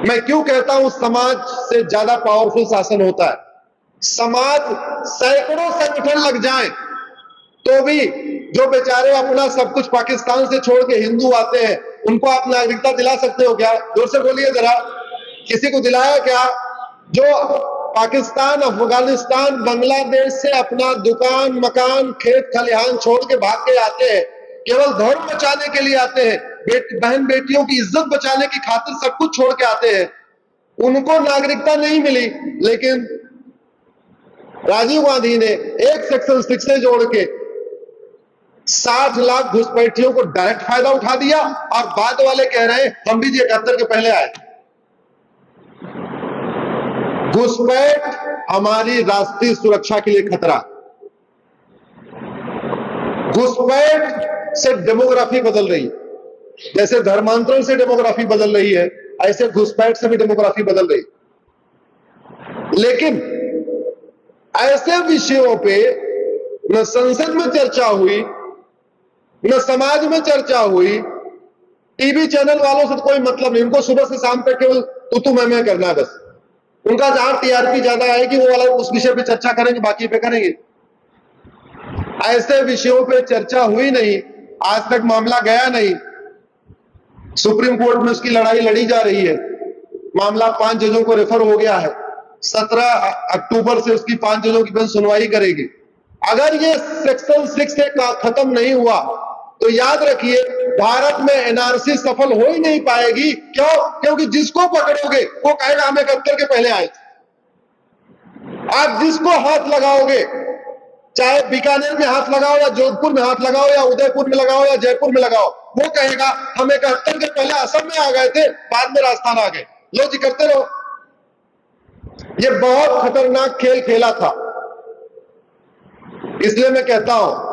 मैं क्यों कहता हूं समाज से ज्यादा पावरफुल शासन होता है। समाज सैकड़ों संगठन लग जाएं तो भी जो बेचारे अपना सब कुछ पाकिस्तान से छोड़ के हिंदू आते हैं उनको आप नागरिकता दिला सकते हो क्या? जोर से बोलिए जरा, किसी को दिलाया क्या? जो पाकिस्तान, अफगानिस्तान, बांग्लादेश से अपना दुकान, मकान, खेत खलिहान छोड़ के भाग के आते हैं, केवल धर्म बचाने के लिए आते हैं, बहन बेटियों की इज्जत बचाने की खातिर सब कुछ छोड़ के आते हैं, उनको नागरिकता नहीं मिली। लेकिन राजीव गांधी ने एक सेक्शन 6 से जोड़ के 60 लाख घुसपैठियों को डायरेक्ट फायदा उठा दिया और बाद वाले कह रहे हैं हम भी 71 के पहले आए। घुसपैठ हमारी राष्ट्रीय सुरक्षा के लिए खतरा। घुसपैठ से डेमोग्राफी बदल रही है। जैसे धर्मांतरण से डेमोग्राफी बदल रही है, ऐसे घुसपैठ से भी डेमोग्राफी बदल रही है। लेकिन ऐसे विषयों पे न संसद में चर्चा हुई, न समाज में चर्चा हुई। टीवी चैनल वालों से तो कोई मतलब नहीं, उनको सुबह से शाम तक केवल तू मैं करना है बस। उनका जहां टीआरपी ज्यादा आएगी वो वाला उस विषय पे चर्चा करेंगे, बाकी पे करेंगे। ऐसे विषयों पे चर्चा हुई नहीं, आज तक मामला गया नहीं। सुप्रीम कोर्ट में उसकी लड़ाई लड़ी जा रही है। मामला 5 जजों को रेफर हो गया है। 17 अक्टूबर से उसकी 5 जजों की बेंच सुनवाई करेगी। अगर ये सेक्शन 6 से खत्म नहीं हुआ तो याद रखिए भारत में एनआरसी सफल हो ही नहीं पाएगी। क्यों? क्योंकि जिसको पकड़ोगे वो कहेगा हम 71 के पहले आए थे। आप जिसको हाथ लगाओगे, चाहे बीकानेर में हाथ लगाओ या जोधपुर में हाथ लगाओ या उदयपुर में लगाओ या जयपुर में लगाओ, वो कहेगा हम 71 के पहले असम में आ गए थे, बाद में राजस्थान आ गए। लो जी करते रहो। ये बहुत खतरनाक खेल खेला था। इसलिए मैं कहता हूं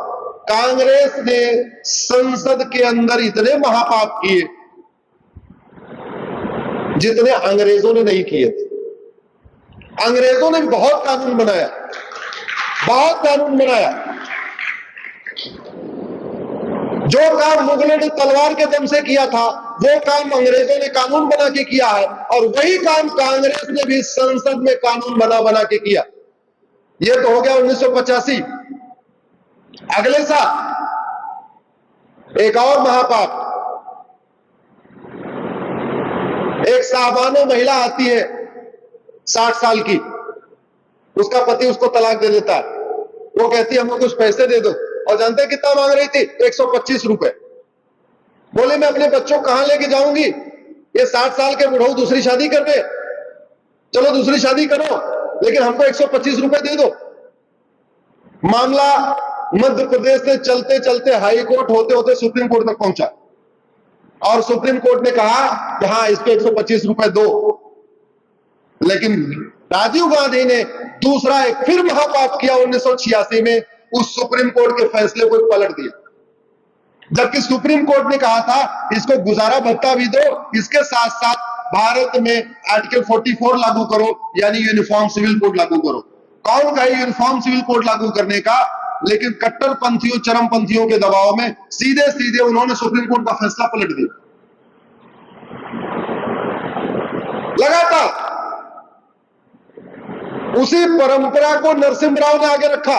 कांग्रेस ने संसद के अंदर इतने महापाप किए जितने अंग्रेजों ने नहीं किए थे। अंग्रेजों ने बहुत कानून बनाया, बहुत कानून बनाया। जो काम मुगलों ने तलवार के दम से किया था वो काम अंग्रेजों ने कानून बना के किया है, और वही काम कांग्रेस ने भी संसद में कानून बना के किया। ये तो हो गया 1985। अगले साल एक और महापाप। एक साहबानो महिला आती है 60 साल की, उसका पति उसको तलाक दे देता है। वो कहती है हमको कुछ पैसे दे दो, और जानते हैं कितना मांग रही थी? 125 रुपए। बोले मैं अपने बच्चों कहां लेके जाऊंगी, ये 60 साल के बुढ़ऊ दूसरी शादी कर रहे। चलो दूसरी शादी करो, लेकिन हमको 125 रुपए दे दो। मामला मध्य प्रदेश से चलते चलते हाई कोर्ट होते होते सुप्रीम कोर्ट तक पहुंचा, और सुप्रीम कोर्ट ने कहा कि हाँ इसको 125 रुपए दो। लेकिन राजीव गांधी ने दूसरा एक फिर महापाप किया 1986 में, उस सुप्रीम कोर्ट के फैसले को पलट दिया। जबकि सुप्रीम कोर्ट ने कहा था इसको गुजारा भत्ता भी दो, इसके साथ साथ भारत में आर्टिकल 44 लागू करो, यानी यूनिफॉर्म सिविल कोड लागू करो। कौन कहे यूनिफॉर्म सिविल कोड लागू करने का? लेकिन कट्टरपंथियों, चरमपंथियों के दबाव में सीधे सीधे उन्होंने सुप्रीम कोर्ट का फैसला पलट दिया। लगातार उसी परंपरा को नरसिम्हा राव ने आगे रखा,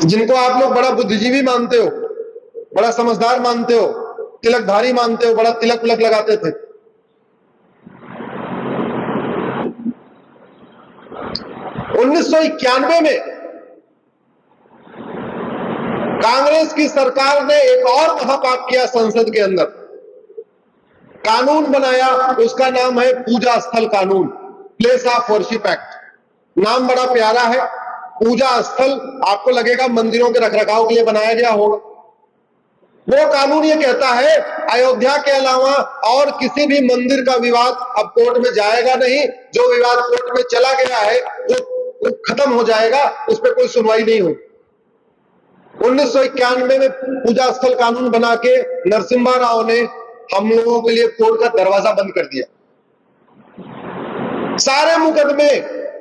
जिनको आप लोग बड़ा बुद्धिजीवी मानते हो, बड़ा समझदार मानते हो, तिलकधारी मानते हो, बड़ा तिलक विलक लगाते थे। 1991 में कांग्रेस की सरकार ने एक और महापाप किया। संसद के अंदर कानून बनाया, उसका नाम है पूजा स्थल कानून, प्लेस ऑफ वर्शिप एक्ट। नाम बड़ा प्यारा है, पूजा स्थल। आपको लगेगा मंदिरों के रखरखाव के लिए बनाया गया होगा। वो कानून ये कहता है अयोध्या के अलावा और किसी भी मंदिर का विवाद अब कोर्ट में जाएगा नहीं। जो विवाद कोर्ट में चला गया है वो खत्म हो जाएगा, उस पर कोई सुनवाई नहीं होगी। 1991 में पूजा स्थल कानून बना के नरसिम्हा राव ने हम लोगों के लिए कोर्ट का दरवाजा बंद कर दिया। सारे मुकदमे,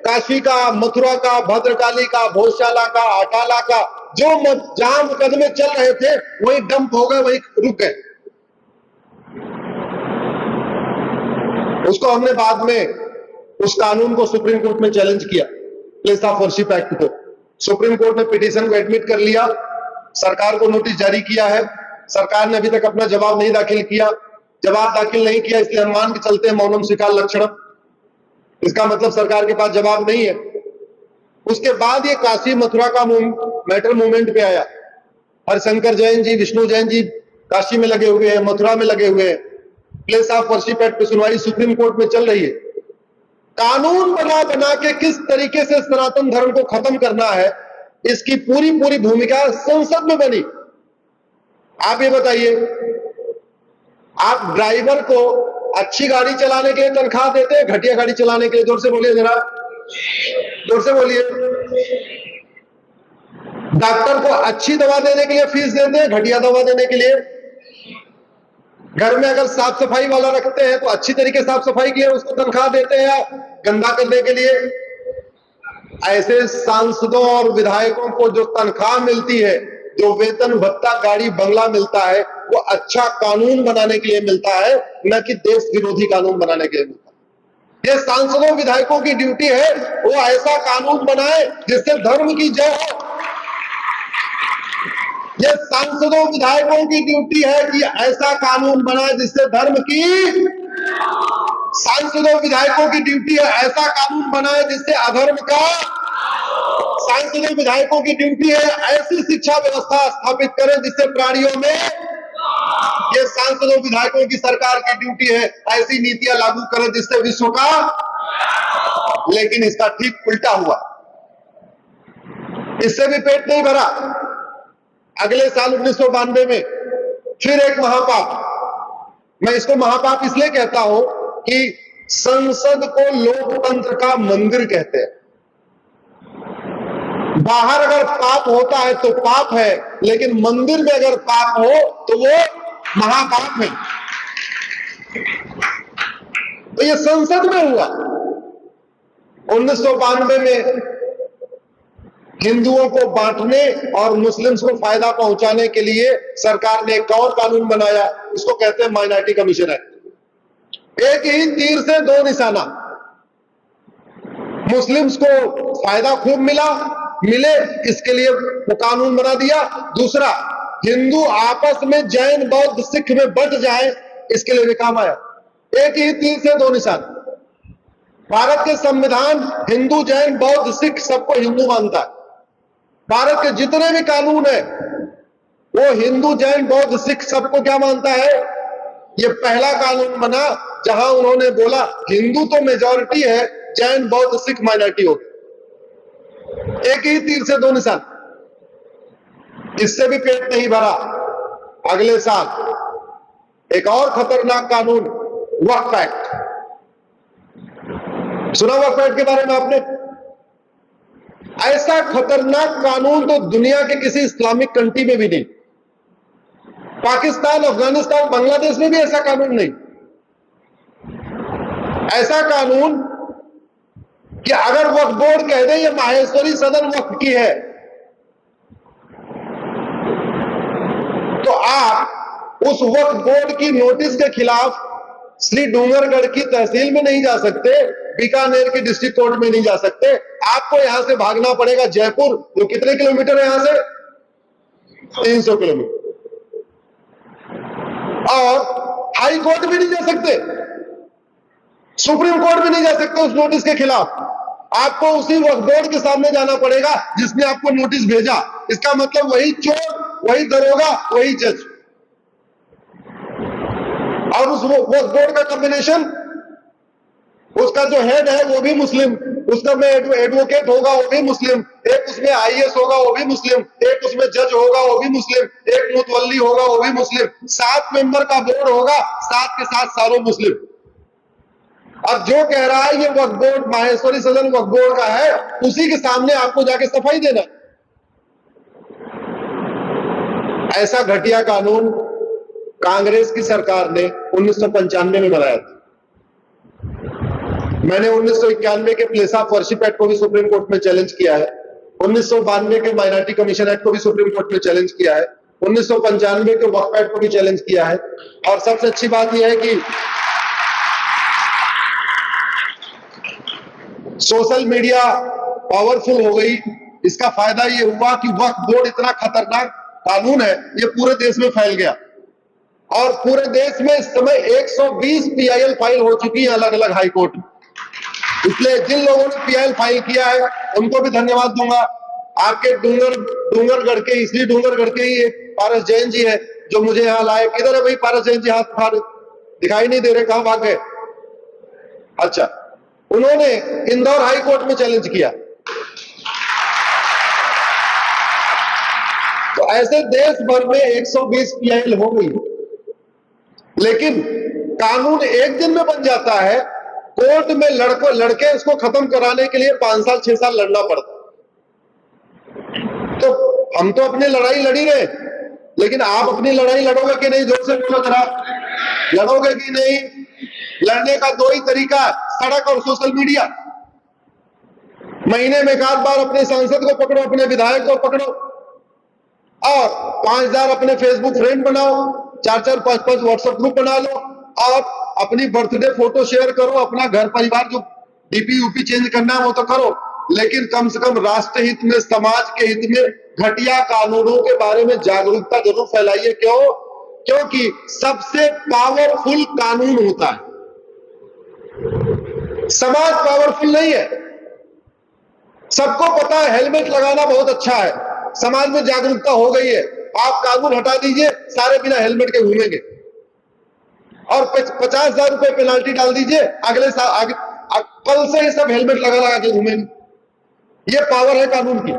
काशी का, मथुरा का, भद्रकाली का, भोजशाला का, अटाला का, जो जहां मुकदमे चल रहे थे वही डंप हो गए, वही रुक गए। उसको हमने बाद में उस कानून को सुप्रीम कोर्ट में चैलेंज किया, प्लेस ऑफ वर्शिप एक्ट को। सुप्रीम कोर्ट ने पिटीशन को एडमिट कर लिया, सरकार को नोटिस जारी किया है। सरकार ने अभी तक अपना जवाब नहीं दाखिल किया। जवाब दाखिल नहीं किया, इसलिए अनुमान के चलते मौनम स्वीकार लक्षणम, इसका मतलब सरकार के पास जवाब नहीं है। उसके बाद ये काशी मथुरा का मैटर मूवमेंट पे आया। हरिशंकर जैन जी, विष्णु जैन जी काशी में लगे हुए हैं, मथुरा में लगे हुए हैं। प्लेस ऑफ वर्शिप एक्ट पे सुनवाई सुप्रीम कोर्ट में चल रही है। कानून बना बना के किस तरीके से सनातन धर्म को खत्म करना है, इसकी पूरी पूरी भूमिका संसद में बनी। आप ये बताइए, आप ड्राइवर को अच्छी गाड़ी चलाने के लिए तनख्वाह देते हैं, घटिया गाड़ी चलाने के लिए? जोर से बोलिए जरा, जोर से बोलिए। डॉक्टर को अच्छी दवा देने के लिए फीस देते हैं, घटिया दवा देने के लिए? घर में अगर साफ सफाई वाला रखते हैं तो अच्छी तरीके साफ सफाई के लिए उसको तनख्वाह देते हैं, या गंदा करने के लिए? ऐसे सांसदों और विधायकों को जो तनख्वाह मिलती है, जो वेतन भत्ता, गाड़ी बंगला मिलता है, वो अच्छा कानून बनाने के लिए मिलता है, न कि देश विरोधी कानून बनाने के लिए मिलता है। ये सांसदों विधायकों की ड्यूटी है, वो ऐसा कानून बनाए जिससे धर्म की जय हो। ये सांसदों विधायकों की ड्यूटी है कि ऐसा कानून बनाए जिससे धर्म की, सांसदों विधायकों की ड्यूटी है ऐसा कानून बनाए जिससे अधर्म का, सांसदों विधायकों की ड्यूटी है ऐसी शिक्षा व्यवस्था स्थापित करें जिससे प्राणियों में, ये सांसदों विधायकों की सरकार की ड्यूटी है ऐसी नीतियां लागू करें जिससे विश्व का, लेकिन इसका ठीक उल्टा हुआ। इससे भी पेट नहीं भरा। अगले साल 1992 में फिर एक महापाप। मैं इसको महापाप इसलिए कहता हूं कि संसद को लोकतंत्र का मंदिर कहते हैं। बाहर अगर पाप होता है तो पाप है, लेकिन मंदिर में अगर पाप हो तो वो महापाप है। तो ये संसद में हुआ। 1992 में हिंदुओं को बांटने और मुस्लिम्स को फायदा पहुंचाने के लिए सरकार ने एक और कानून बनाया, इसको कहते हैं माइनॉरिटी कमीशन एक्ट। एक ही तीर से दो निशाना। मुस्लिम्स को फायदा खूब मिले इसके लिए वो कानून बना दिया। दूसरा, हिंदू आपस में जैन बौद्ध सिख में बंट जाए इसके लिए भी काम आया। एक ही तीर से दो निशान। भारत के संविधान हिंदू जैन बौद्ध सिख सबको हिंदू मानता है। भारत के जितने भी कानून है वो हिंदू जैन बौद्ध सिख सबको क्या मानता है? ये पहला कानून बना जहां उन्होंने बोला हिंदू तो मेजॉरिटी है, जैन बौद्ध सिख माइनॉरिटी हो गए। एक ही तीर से दो निशान। इससे भी पेट नहीं भरा। अगले साल एक और खतरनाक कानून, वक्फ एक्ट। सुना वक्फ एक्ट के बारे में आपने? ऐसा खतरनाक कानून तो दुनिया के किसी इस्लामिक कंट्री में भी नहीं। पाकिस्तान, अफगानिस्तान, बांग्लादेश में भी ऐसा कानून नहीं। ऐसा कानून कि अगर वक्फ बोर्ड कह दे ये माहेश्वरी सदन वक्फ की है, तो आप उस वक्फ बोर्ड की नोटिस के खिलाफ श्री डूंगरगढ़ की तहसील में नहीं जा सकते, बीकानेर की डिस्ट्रिक्ट कोर्ट में नहीं जा सकते। आपको यहां से भागना पड़ेगा जयपुर, जो कितने किलोमीटर है यहां से? 300 किलोमीटर। और हाई कोर्ट भी नहीं जा सकते, सुप्रीम कोर्ट भी नहीं जा सकते उस नोटिस के खिलाफ। आपको उसी वक्फ बोर्ड के सामने जाना पड़ेगा जिसने आपको नोटिस भेजा। इसका मतलब वही चोर, वही दरोगा, वही जज, और उस वक्फ बोर्ड का कॉम्बिनेशन, उसका जो हेड है वो भी मुस्लिम, उसका में एडवोकेट होगा वो भी मुस्लिम, एक उसमें आईएएस होगा वो भी मुस्लिम, एक उसमें जज होगा वो भी मुस्लिम, एक मुतवल्ली होगा वो भी मुस्लिम। 7 मेंबर का बोर्ड होगा, 7 के 7 सारों मुस्लिम। अब जो कह रहा है ये वक्फ बोर्ड माहेश्वरी सदन वक्फ बोर्ड का है, उसी के सामने आपको जाके सफाई देना। ऐसा घटिया कानून कांग्रेस की सरकार ने 1995 में बनाया था। मैंने 1991 के प्लेस ऑफ वर्शिप एक्ट को भी सुप्रीम कोर्ट में चैलेंज किया है। 1992 के माइनॉरिटी कमीशन एक्ट को भी सुप्रीम कोर्ट में चैलेंज किया है। 1995 के वक्फ एक्ट को भी चैलेंज किया है। और सबसे अच्छी बात यह है कि सोशल मीडिया पावरफुल हो गई। इसका फायदा ये हुआ कि वक्फ बोर्ड इतना खतरनाक कानून है, ये पूरे देश में फैल गया और पूरे देश में इस समय 120 PIL फाइल हो चुकी है अलग अलग हाई कोर्ट में। इसलिए जिन लोगों ने PIL फाइल किया है उनको भी धन्यवाद दूंगा। आपके डूंगरगढ़ के, इसलिए डूंगरगढ़ के ही एक पारस जैन जी है जो मुझे यहाँ लाए। किधर है भाई पारस जैन जी? हाथ फाड़, दिखाई नहीं दे रहे, कहां भाग गए? अच्छा, उन्होंने इंदौर हाई कोर्ट में चैलेंज किया। तो ऐसे देश भर में 120 PIL हो गई, लेकिन कानून एक दिन में बन जाता है। कोर्ट में लड़के उसको खत्म कराने के लिए 5 साल 6 साल लड़ना पड़ता। तो हम तो अपनी लड़ाई लड़ी रहे, लेकिन आप अपनी लड़ाई लड़ोगे कि नहीं? जोर से बोलो जरा, लड़ोगे कि नहीं? लड़ने का दो ही तरीका, सड़क और सोशल मीडिया। महीने में एक आध बार अपने सांसद को पकड़ो, अपने विधायक को पकड़ो और 5000 अपने फेसबुक फ्रेंड बनाओ, 4-4 5-5 व्हाट्सएप ग्रुप बना लो और अपनी बर्थडे फोटो शेयर करो। अपना घर परिवार जो डीपी यूपी चेंज करना है वो तो करो, लेकिन कम से कम राष्ट्र हित में, समाज के हित में घटिया कानूनों के बारे में जागरूकता जरूर फैलाइए। क्यों? क्योंकि सबसे पावरफुल कानून होता है, समाज पावरफुल नहीं है। सबको पता है हेलमेट लगाना बहुत अच्छा है, समाज में जागरूकता हो गई है। आप कानून हटा दीजिए, सारे बिना हेलमेट के घूमेंगे और 50,000 रुपए पेनाल्टी डाल दीजिए, अगले साल कल से ही सब हेलमेट लगा के घूमेंगे। ये पावर है कानून की।